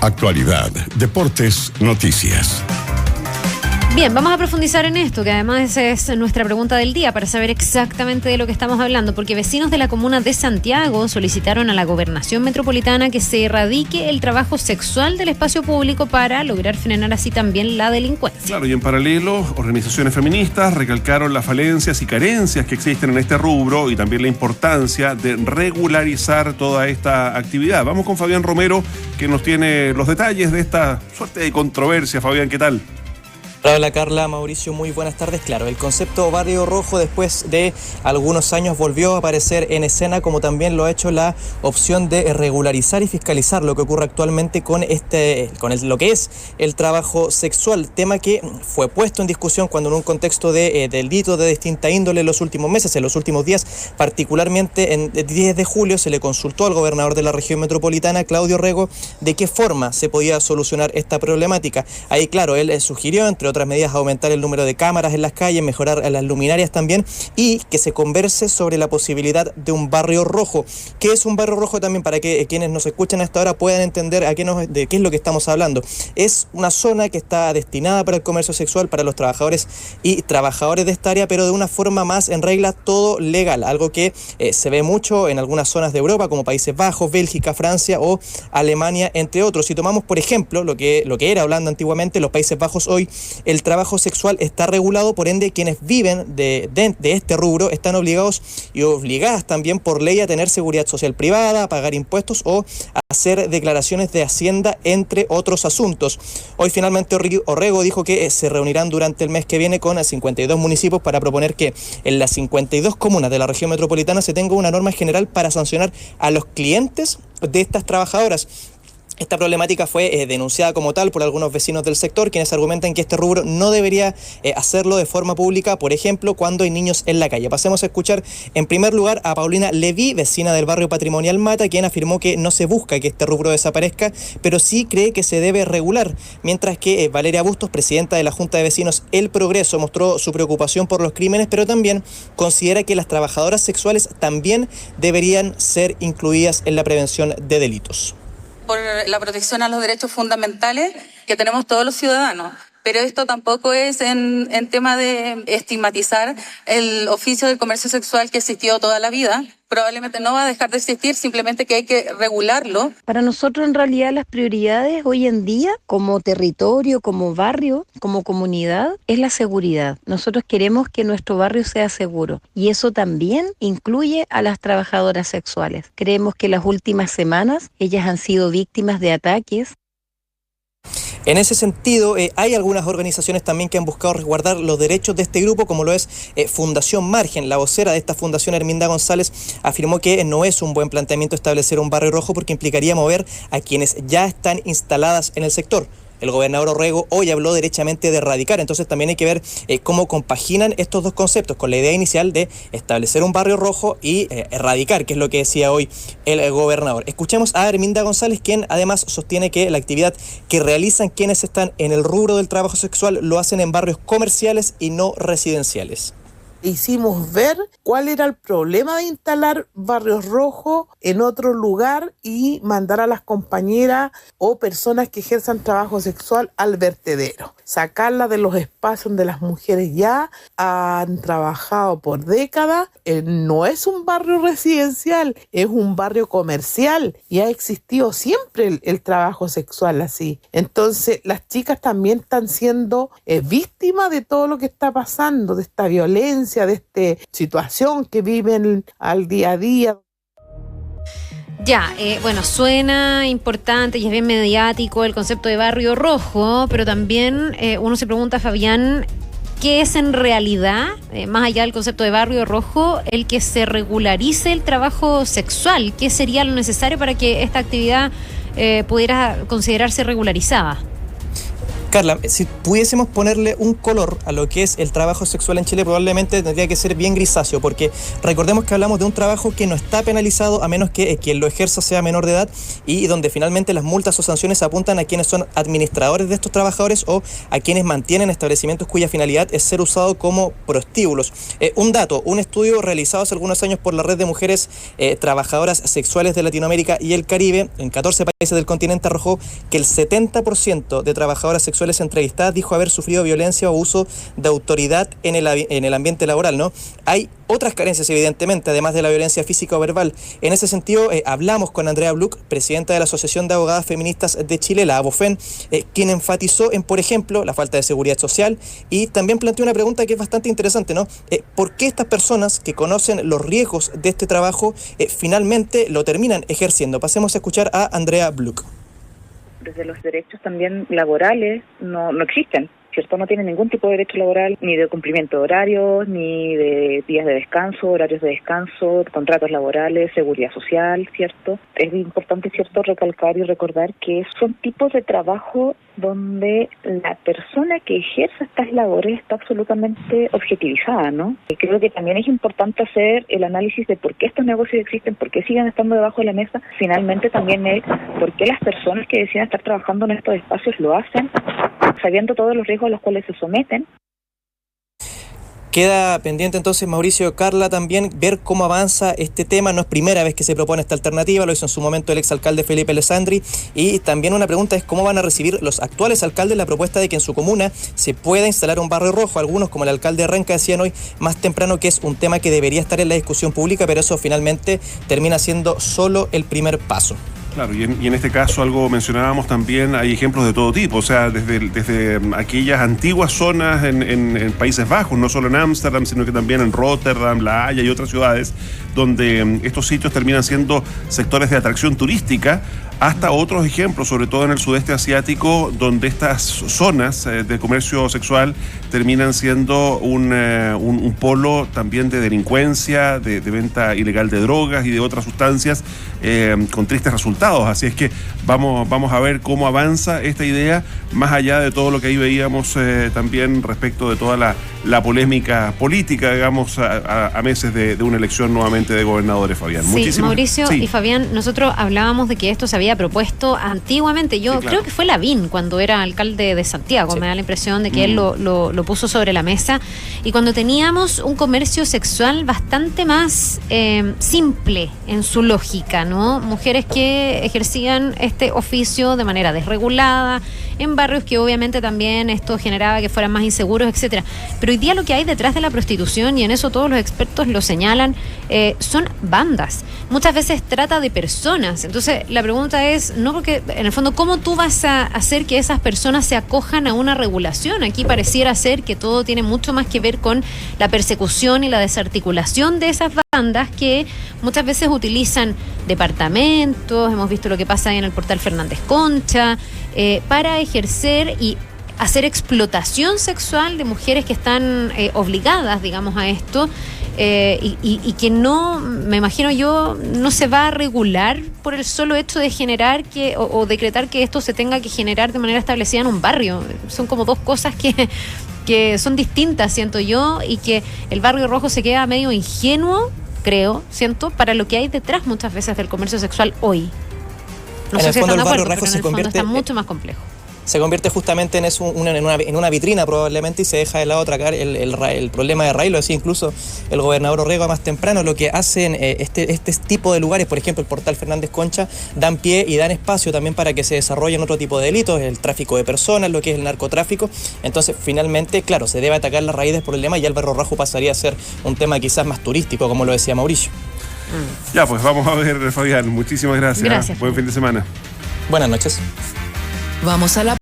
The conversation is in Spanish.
Actualidad, deportes, noticias. Bien, vamos a profundizar en esto, que además es nuestra pregunta del día, para saber exactamente de lo que estamos hablando, porque vecinos de la comuna de Santiago solicitaron a la Gobernación Metropolitana que se erradique el trabajo sexual del espacio público para lograr frenar así también la delincuencia. Claro, y en paralelo, organizaciones feministas recalcaron las falencias y carencias que existen en este rubro y también la importancia de regularizar toda esta actividad. Vamos con Fabián Romero, que nos tiene los detalles de esta suerte de controversia. Fabián, ¿qué tal? Hola Carla, Mauricio, muy buenas tardes. Claro, el concepto barrio rojo después de algunos años volvió a aparecer en escena, como también lo ha hecho la opción de regularizar y fiscalizar lo que ocurre actualmente con lo que es el trabajo sexual, tema que fue puesto en discusión cuando en un contexto de delito de distinta índole en los últimos meses, en los últimos días, particularmente en el 10 de julio se le consultó al gobernador de la región metropolitana, Claudio Rego, de qué forma se podía solucionar esta problemática. Ahí, claro, él sugirió, entre otras medidas, aumentar el número de cámaras en las calles, mejorar las luminarias también, y que se converse sobre la posibilidad de un barrio rojo. ¿Qué es un barrio rojo? También para que quienes nos escuchan hasta ahora puedan entender de qué es lo que estamos hablando. Es una zona que está destinada para el comercio sexual, para los trabajadores y trabajadores de esta área, pero de una forma más en regla, todo legal, algo que se ve mucho en algunas zonas de Europa, como Países Bajos, Bélgica, Francia o Alemania, entre otros. Si tomamos, por ejemplo, lo que era Holanda antiguamente, los Países Bajos, hoy el trabajo sexual está regulado, por ende quienes viven de este rubro están obligados y obligadas también por ley a tener seguridad social privada, a pagar impuestos o a hacer declaraciones de Hacienda, entre otros asuntos. Hoy finalmente Orrego dijo que se reunirán durante el mes que viene con 52 municipios para proponer que en las 52 comunas de la región metropolitana se tenga una norma general para sancionar a los clientes de estas trabajadoras. Esta problemática fue denunciada como tal por algunos vecinos del sector, quienes argumentan que este rubro no debería hacerlo de forma pública, por ejemplo, cuando hay niños en la calle. Pasemos a escuchar en primer lugar a Paulina Leví, vecina del barrio Patrimonial Mata, quien afirmó que no se busca que este rubro desaparezca, pero sí cree que se debe regular, mientras que Valeria Bustos, presidenta de la Junta de Vecinos El Progreso, mostró su preocupación por los crímenes, pero también considera que las trabajadoras sexuales también deberían ser incluidas en la prevención de delitos. Por la protección a los derechos fundamentales que tenemos todos los ciudadanos. Pero esto tampoco es en tema de estigmatizar el oficio del comercio sexual que existió toda la vida. Probablemente no va a dejar de existir, simplemente que hay que regularlo. Para nosotros, en realidad, las prioridades hoy en día, como territorio, como barrio, como comunidad, es la seguridad. Nosotros queremos que nuestro barrio sea seguro, y eso también incluye a las trabajadoras sexuales. Creemos que las últimas semanas ellas han sido víctimas de ataques. En ese sentido, hay algunas organizaciones también que han buscado resguardar los derechos de este grupo, como lo es Fundación Margen. La vocera de esta fundación, Herminda González, afirmó que no es un buen planteamiento establecer un barrio rojo porque implicaría mover a quienes ya están instaladas en el sector. El gobernador Orrego hoy habló derechamente de erradicar, entonces también hay que ver cómo compaginan estos dos conceptos con la idea inicial de establecer un barrio rojo y erradicar, que es lo que decía hoy el gobernador. Escuchemos a Herminda González, quien además sostiene que la actividad que realizan quienes están en el rubro del trabajo sexual lo hacen en barrios comerciales y no residenciales. Hicimos ver cuál era el problema de instalar barrios rojos en otro lugar y mandar a las compañeras o personas que ejerzan trabajo sexual al vertedero. Sacarla de los espacios donde las mujeres ya han trabajado por décadas. No es un barrio residencial, es un barrio comercial y ha existido siempre el trabajo sexual así. Entonces las chicas también están siendo víctimas de todo lo que está pasando, de esta violencia, de esta situación que viven al día a día. Ya, bueno, suena importante y es bien mediático el concepto de barrio rojo, pero también uno se pregunta, Fabián, ¿qué es en realidad, más allá del concepto de barrio rojo, el que se regularice el trabajo sexual? ¿Qué sería lo necesario para que esta actividad pudiera considerarse regularizada? Carla, si pudiésemos ponerle un color a lo que es el trabajo sexual en Chile, probablemente tendría que ser bien grisáceo, porque recordemos que hablamos de un trabajo que no está penalizado a menos que quien lo ejerza sea menor de edad y donde finalmente las multas o sanciones apuntan a quienes son administradores de estos trabajadores o a quienes mantienen establecimientos cuya finalidad es ser usado como prostíbulos. Un dato, un estudio realizado hace algunos años por la Red de Mujeres Trabajadoras Sexuales de Latinoamérica y el Caribe, en 14 países del continente, arrojó que el 70% de trabajadoras sexuales entrevistadas dijo haber sufrido violencia o abuso de autoridad en el ambiente laboral, ¿no? Hay otras carencias, evidentemente, además de la violencia física o verbal. En ese sentido, hablamos con Andrea Bluck, presidenta de la Asociación de Abogadas Feministas de Chile, la ABOFEN, quien enfatizó en, por ejemplo, la falta de seguridad social y también planteó una pregunta que es bastante interesante, ¿no? ¿Por qué estas personas que conocen los riesgos de este trabajo finalmente lo terminan ejerciendo? Pasemos a escuchar a Andrea Bluck. Desde los derechos también laborales no existen, ¿cierto? No tienen ningún tipo de derecho laboral, ni de cumplimiento de horarios, ni de días de descanso, horarios de descanso, contratos laborales, seguridad social, ¿cierto? Es importante, ¿cierto?, recalcar y recordar que son tipos de trabajo donde la persona que ejerce estas labores está absolutamente objetivizada, ¿no? Y creo que también es importante hacer el análisis de por qué estos negocios existen, por qué siguen estando debajo de la mesa. Finalmente también es por qué las personas que deciden estar trabajando en estos espacios lo hacen, sabiendo todos los riesgos a los cuales se someten. Queda pendiente entonces, Mauricio, Carla, también ver cómo avanza este tema. No es primera vez que se propone esta alternativa, lo hizo en su momento el exalcalde Felipe Alessandri, y también una pregunta es cómo van a recibir los actuales alcaldes la propuesta de que en su comuna se pueda instalar un barrio rojo. Algunos, como el alcalde de Renca, decían hoy más temprano que es un tema que debería estar en la discusión pública, pero eso finalmente termina siendo solo el primer paso. Claro, y en este caso, algo mencionábamos también, hay ejemplos de todo tipo, o sea, desde aquellas antiguas zonas en Países Bajos, no solo en Ámsterdam, sino que también en Rotterdam, La Haya y otras ciudades, donde estos sitios terminan siendo sectores de atracción turística, hasta otros ejemplos, sobre todo en el sudeste asiático, donde estas zonas de comercio sexual terminan siendo un polo también de delincuencia, de venta ilegal de drogas y de otras sustancias, con tristes resultados. Así es que vamos a ver cómo avanza esta idea, más allá de todo lo que ahí veíamos también respecto de toda la polémica política, digamos, a meses de una elección nuevamente de gobernadores, Fabián. Sí, Mauricio y Fabián, nosotros hablábamos de que esto se había propuesto antiguamente. Yo creo que fue Lavín cuando era alcalde de Santiago, me da la impresión de que él lo puso sobre la mesa, y cuando teníamos un comercio sexual bastante más simple en su lógica, ¿no? Mujeres que ejercían este oficio de manera desregulada, en barrios que obviamente también esto generaba que fueran más inseguros, etcétera. Pero hoy día lo que hay detrás de la prostitución, y en eso todos los expertos lo señalan, son bandas. Muchas veces trata de personas. Entonces la pregunta es, no porque en el fondo, ¿cómo tú vas a hacer que esas personas se acojan a una regulación? Aquí pareciera ser que todo tiene mucho más que ver con la persecución y la desarticulación de esas bandas que muchas veces utilizan departamentos, hemos visto lo que pasa ahí en el portal Fernández Concha, para ejercer y hacer explotación sexual de mujeres que están obligadas, digamos, a esto, y que no, me imagino yo, no se va a regular por el solo hecho de generar o decretar que esto se tenga que generar de manera establecida en un barrio. Son como dos cosas que son distintas, siento yo, y que el barrio rojo se queda medio ingenuo, siento, para lo que hay detrás muchas veces del comercio sexual hoy. No sé si están de acuerdo, pero en el fondo está mucho más complejo. Se convierte justamente en una vitrina probablemente, y se deja de lado tratar el problema de raíz. Lo decía incluso el gobernador Orrego más temprano. Lo que hacen este tipo de lugares, por ejemplo el portal Fernández Concha, dan pie y dan espacio también para que se desarrollen otro tipo de delitos, el tráfico de personas, lo que es el narcotráfico. Entonces finalmente, claro, se debe atacar la raíz del problema, y ya el barrio rojo pasaría a ser un tema quizás más turístico, como lo decía Mauricio. Ya, pues vamos a ver, Fabián, muchísimas gracias. Gracias. Buen fin de semana. Buenas noches. Vamos a la